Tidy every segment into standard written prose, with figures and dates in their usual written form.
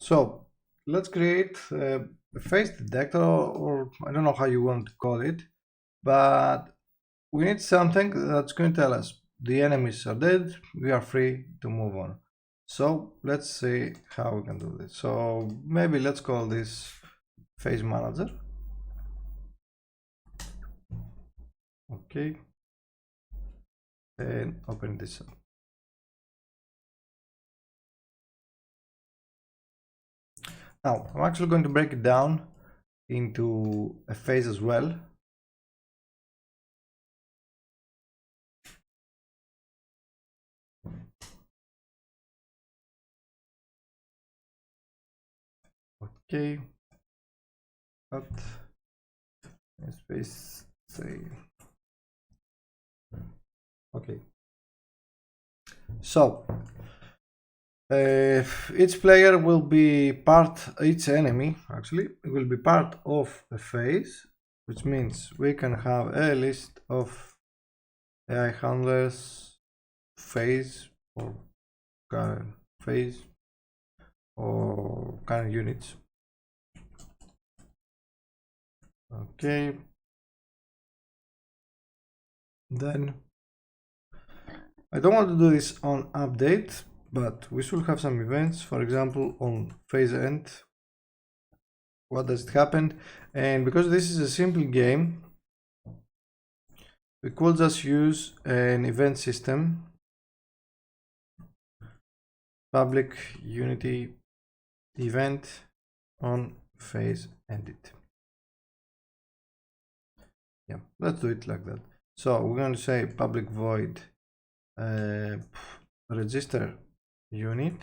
So let's create a face detector, or I don't know how you want to call it, but we need something that's going to tell us the enemies are dead, we are free to move on. So let's see how we can do this. So maybe let's call this face manager. Okay, and open this up. Now I'm actually going to break it down into a phase as well. Okay, but space say okay. So each player will be each enemy actually will be part of a phase, which means we can have a list of AI handlers, phase or current phase or current units. Okay, then I don't want to do this on update, but we should have some events, for example on phase end. What does it happen? And because this is a simple game, we could just use an event system, public unity event on phase ended. Yeah, let's do it like that. So we're going to say public void register unit.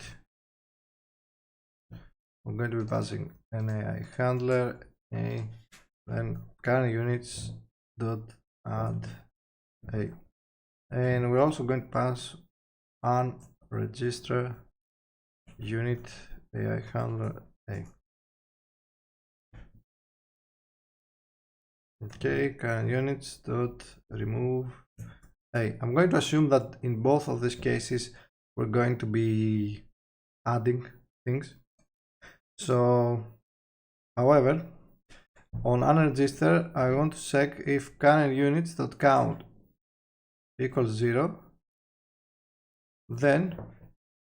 We're going to be passing an AI handler, then current units dot add a, and we're also going to pass on register unit AI handler a. Okay, current units dot remove a. I'm going to assume that in both of these cases we're going to be adding things. So, however, on unregister, I want to check if current units dot count equals 0. Then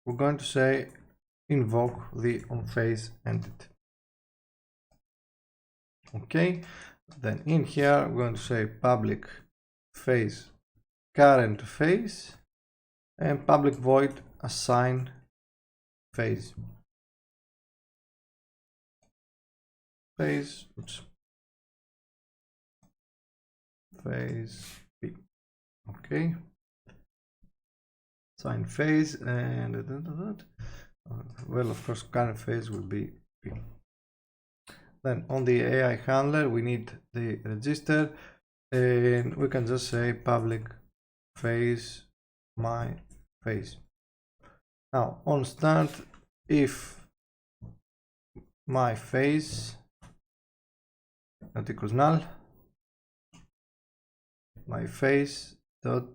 we're going to say invoke the on phase ended. Okay, then in here we're going to say public phase current phase and public void assign phase. Phase, oops, phase B. Okay, assign phase and well, of course, current phase will be P. Then on the AI handler, we need the register, and we can just say public phase my phase. Now on start, if my phase not equals null, my phase dot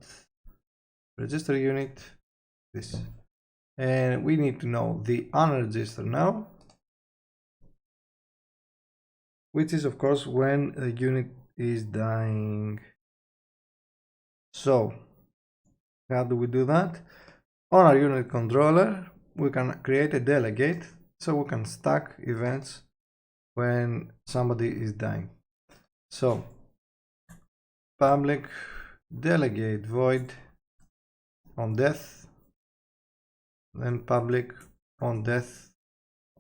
register unit this, and we need to know the unregister now, which is of course when a unit is dying. So how do we do that? On our unit controller, we can create a delegate so we can stack events when somebody is dying. So public delegate void on death, then public on death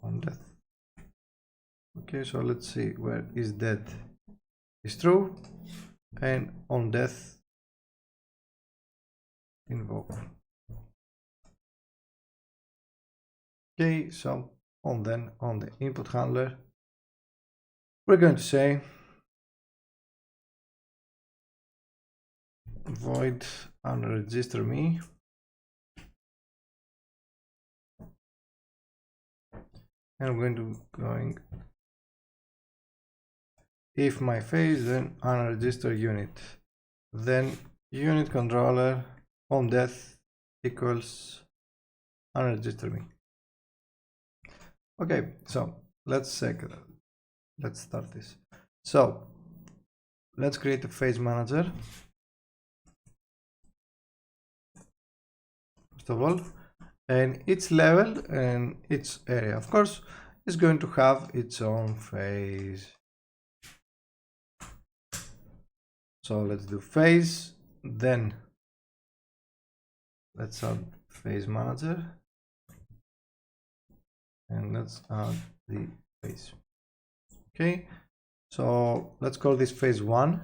on death. Okay, so let's see where is dead is true, and on death invoke. Okay, so on the input handler, we're going to say void unregister me, and we're going if my phase, then unregister unit, then unit controller on death equals unregister me. Okay, so let's start this. So let's create a phase manager first of all, and each level and each area, of course, is going to have its own phase. So let's do phase, then let's add phase manager, and let's add the phase. Okay, so let's call this phase 1,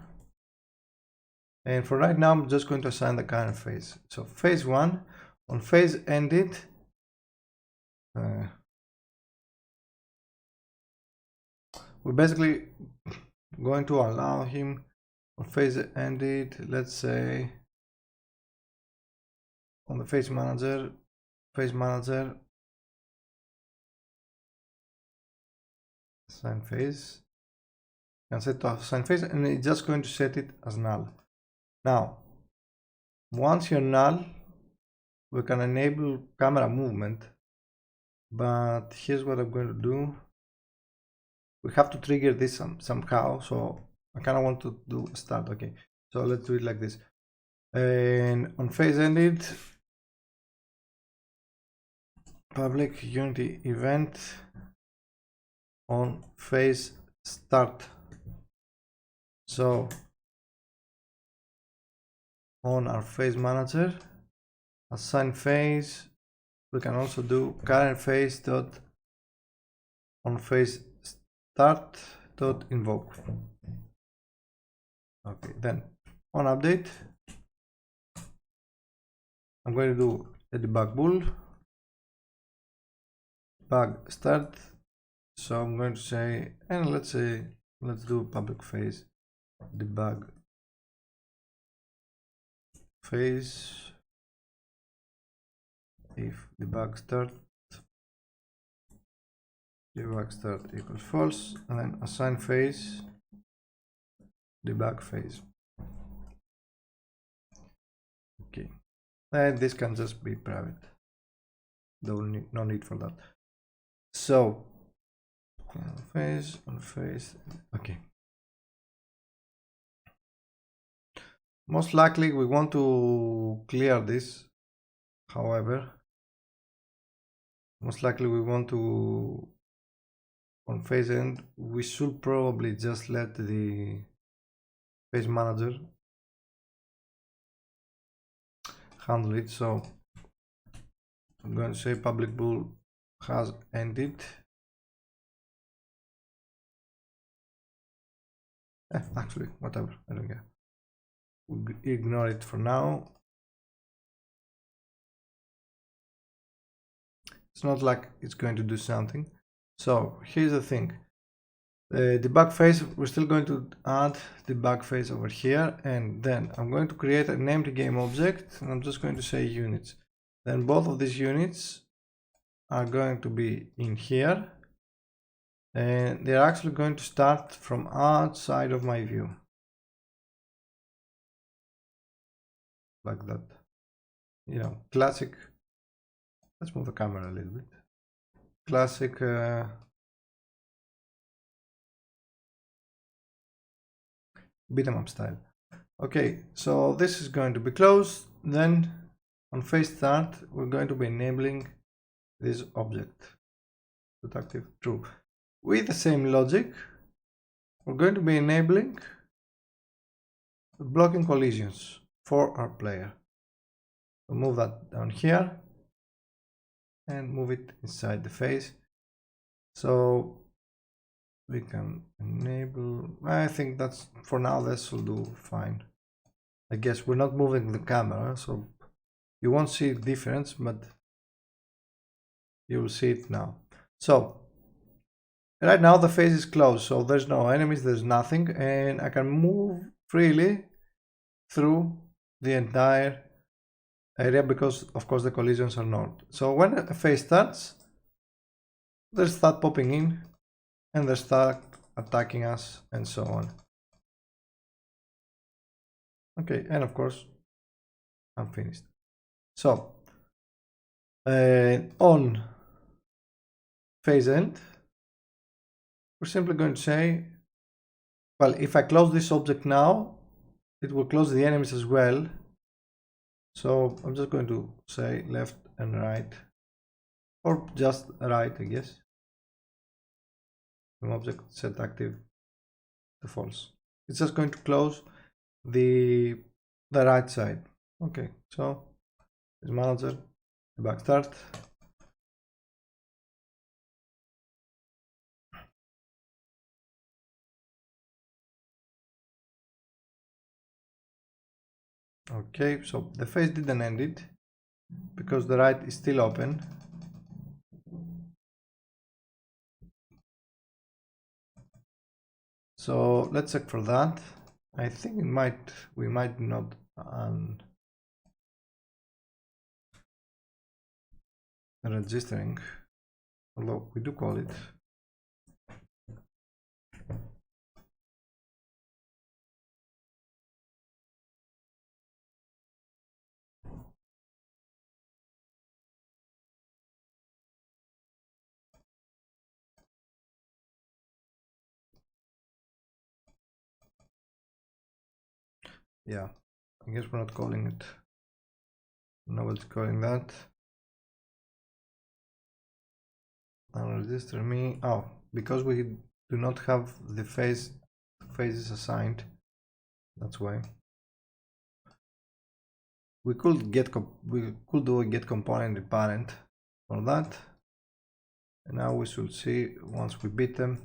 and for right now I'm just going to assign the current phase. So phase 1, on phase ended, we're basically going to allow him on phase ended, let's say on the phase manager, assign phase, can set to assign phase, and it's just going to set it as null. Now, once you're null, we can enable camera movement, but here's what I'm going to do. We have to trigger this somehow, so I kind of want to do a start. Okay, so let's do it like this. And on phase ended, public unity event on phase start. So on our phase manager, assign phase, we can also do current phase dot on phase start dot invoke. Okay, then on update, I'm going to do a debug bool, bug start. So I'm going to say, and let's do public phase debug phase if debug start equals false, and then assign phase debug phase. Okay, and this can just be private, no need for that. So on phase, okay. Most likely we want to clear this, however, most likely we want to, on phase end, we should probably just let the phase manager handle it. So I'm going to say public bool has ended. Actually, whatever, I don't care. We'll ignore it for now. It's not like it's going to do something. So here's the thing. The debug phase, we're still going to add debug phase over here, and then I'm going to create an empty game object, and I'm just going to say units. Then both of these units are going to be in here, and they're actually going to start from outside of my view, like that. You know, classic. Let's move the camera a little bit. Classic beat 'em up style. Okay, so this is going to be closed. Then on phase start, we're going to be enabling this object, set active true. With the same logic, we're going to be enabling blocking collisions for our player. We'll move that down here and move it inside the phase. So we can enable, I think that's, for now, this will do fine. I guess we're not moving the camera, so you won't see the difference, but you will see it now. So right now the phase is closed, so there's no enemies, there's nothing, and I can move freely through the entire area because of course the collisions are not. So when a phase starts, they start popping in and they start attacking us and so on. Okay, and of course I'm finished. So on phase end, we're simply going to say, well, if I close this object now, it will close the enemies as well. So I'm just going to say left and right, or just right, I guess. From object set active to false. It's just going to close the right side. Okay, so is manager, back start. Okay, so the phase didn't end it because the right is still open. So let's check for that. I think we might not registering, although we do call it. Yeah, I guess we're not calling it. Nobody's calling that. Register me. Oh, because we do not have the phases assigned. That's why. We could do a get component in parent for that. And now we should see once we beat them.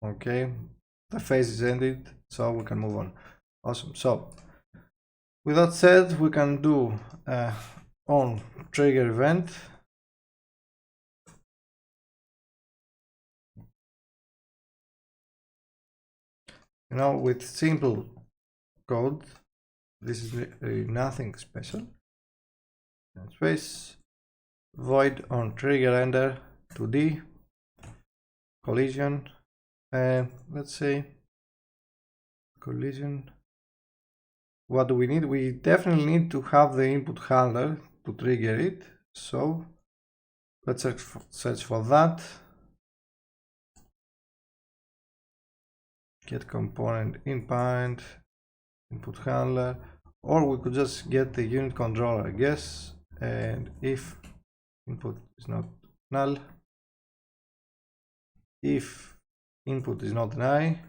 Okay, the phase is ended, so we can move on. Awesome. So with that said, we can do on trigger event. You know, with simple code, this is nothing special. Space void on trigger ender 2D collision, and let's say collision. What do we need? We definitely need to have the input handler to trigger it. So let's search for that. Get component in parent, input handler, or we could just get the unit controller, I guess. And if input is not null, if input is not an I,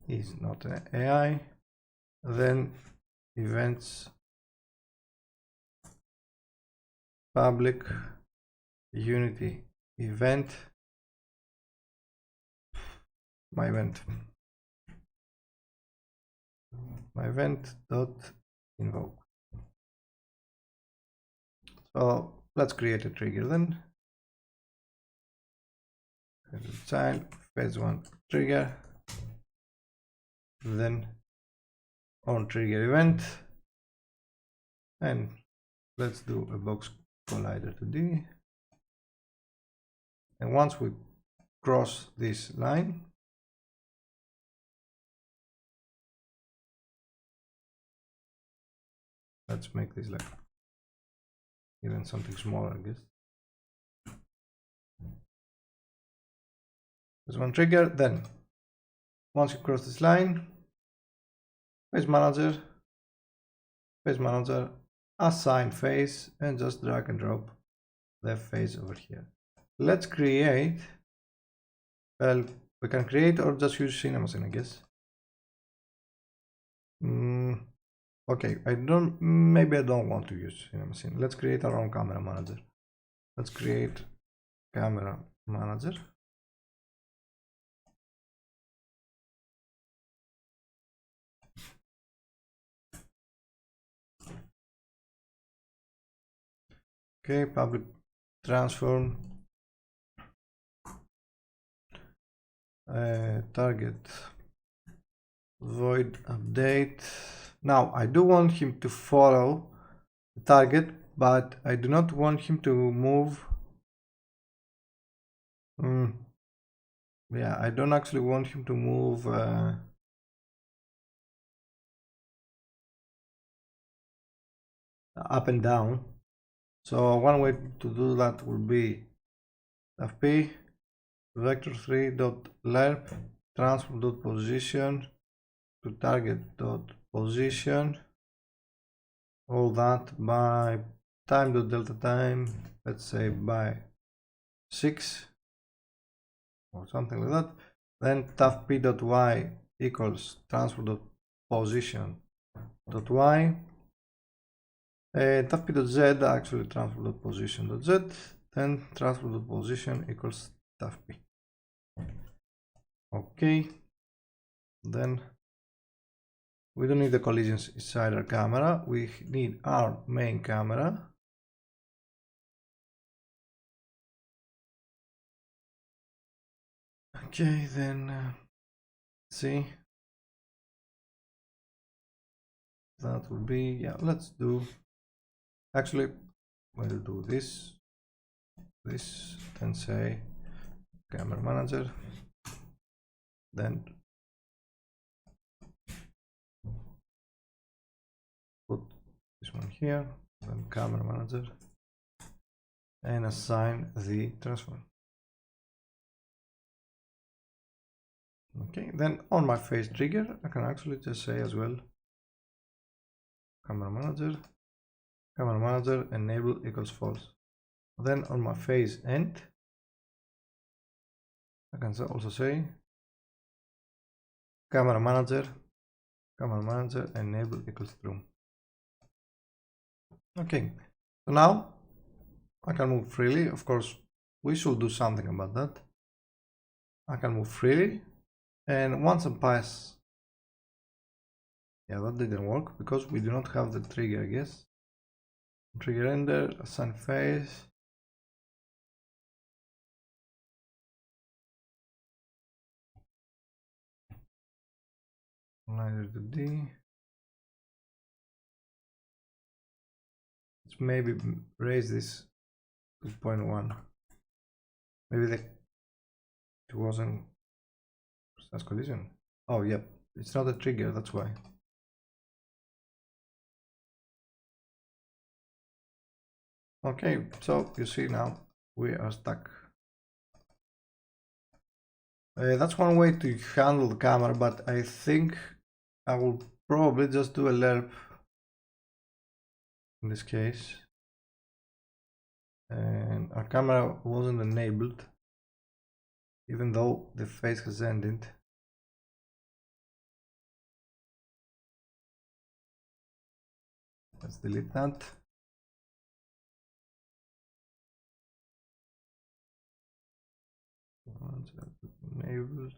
is not an AI, then events public unity event my event dot invoke. So let's create a trigger then. Child phase one trigger, then on trigger event, and let's do a box collider 2D. And once we cross this line, let's make this like even something smaller, I guess. There's one trigger, then once you cross this line, phase manager, assign phase, and just drag and drop the phase over here. Let's create, well, we can create or just use CinemaScene, I guess. Okay, maybe I don't want to use CinemaScene. Let's create our own camera manager. Let's create camera manager. Okay, public transform target void update. Now I do want him to follow the target, but I do not want him to move Yeah, I don't actually want him to move up and down. So one way to do that will be fp vector3.lerp transform.position to target.position, all that by time.delta time, let's say by 6 or something like that. Then taf_p.y equals transform.position.y, taf_p.z actually transform.position.z, then transform.position equals taf_p. Okay, then we don't need the collisions inside our camera, we need our main camera. Okay, then see, that will be, yeah, let's do, actually we'll do this, and say camera manager, then put this one here, then camera manager, and assign the transform. Okay, then on my face trigger, I can actually just say as well, camera manager enable equals false. Then on my phase end, I can also say camera manager enable equals true. Okay, so now I can move freely. Of course, we should do something about that. I can move freely, and once I pass, yeah, that didn't work because we do not have the trigger, I guess. Trigger render, assign phase. Slider to D. Let's maybe raise this to 0.1. Maybe it wasn't as collision. Oh, yep, it's not a trigger, that's why. Okay, so you see now we are stuck. That's one way to handle the camera, but I think I will probably just do a lerp in this case. And our camera wasn't enabled, even though the phase has ended. Let's delete that. Enabled.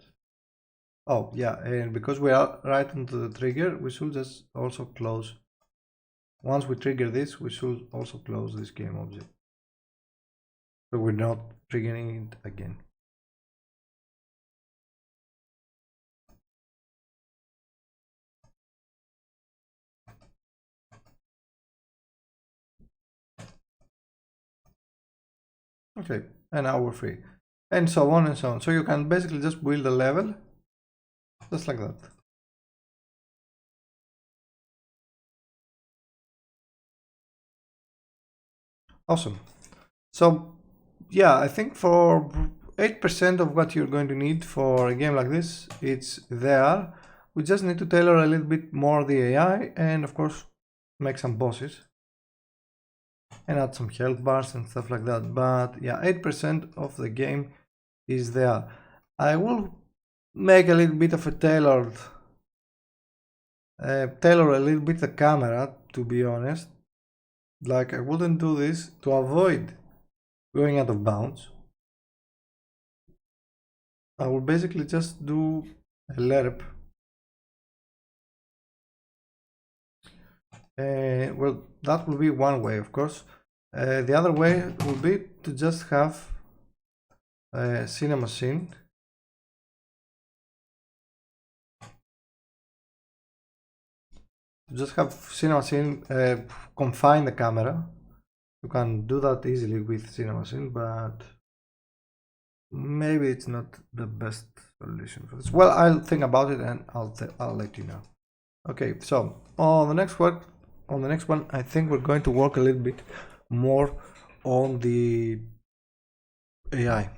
Oh yeah, and because we are right onto the trigger, we should just also close. Once we trigger this, we should also close this game object, so we're not triggering it again. Okay, and now we're free, and so on and so on. So you can basically just build a level just like that. Awesome. So yeah, I think for 8% of what you're going to need for a game like this, it's there. We just need to tailor a little bit more the AI, and of course make some bosses and add some health bars and stuff like that. But yeah, 8% of the game is there. I will make a little bit of a tailor a little bit the camera, to be honest. Like, I wouldn't do this to avoid going out of bounds. I will basically just do a lerp. Well, that will be one way, of course. The other way will be to just have cinema scene. Just have cinema scene confine the camera. You can do that easily with cinema scene, but maybe it's not the best solution for this. Well, I'll think about it and I'll let you know. Okay, so on the next one, I think we're going to work a little bit more on the AI.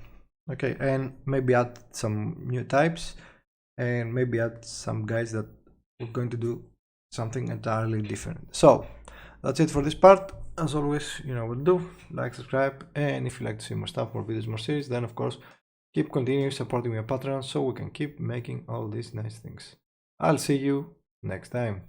Okay, and maybe add some new types, and maybe add some guys that we're going to do something entirely different. So that's it for this part. As always, you know what to do: like, subscribe, and if you like to see more stuff, more videos, more series, then of course keep continuing supporting me on Patreon so we can keep making all these nice things. I'll see you next time.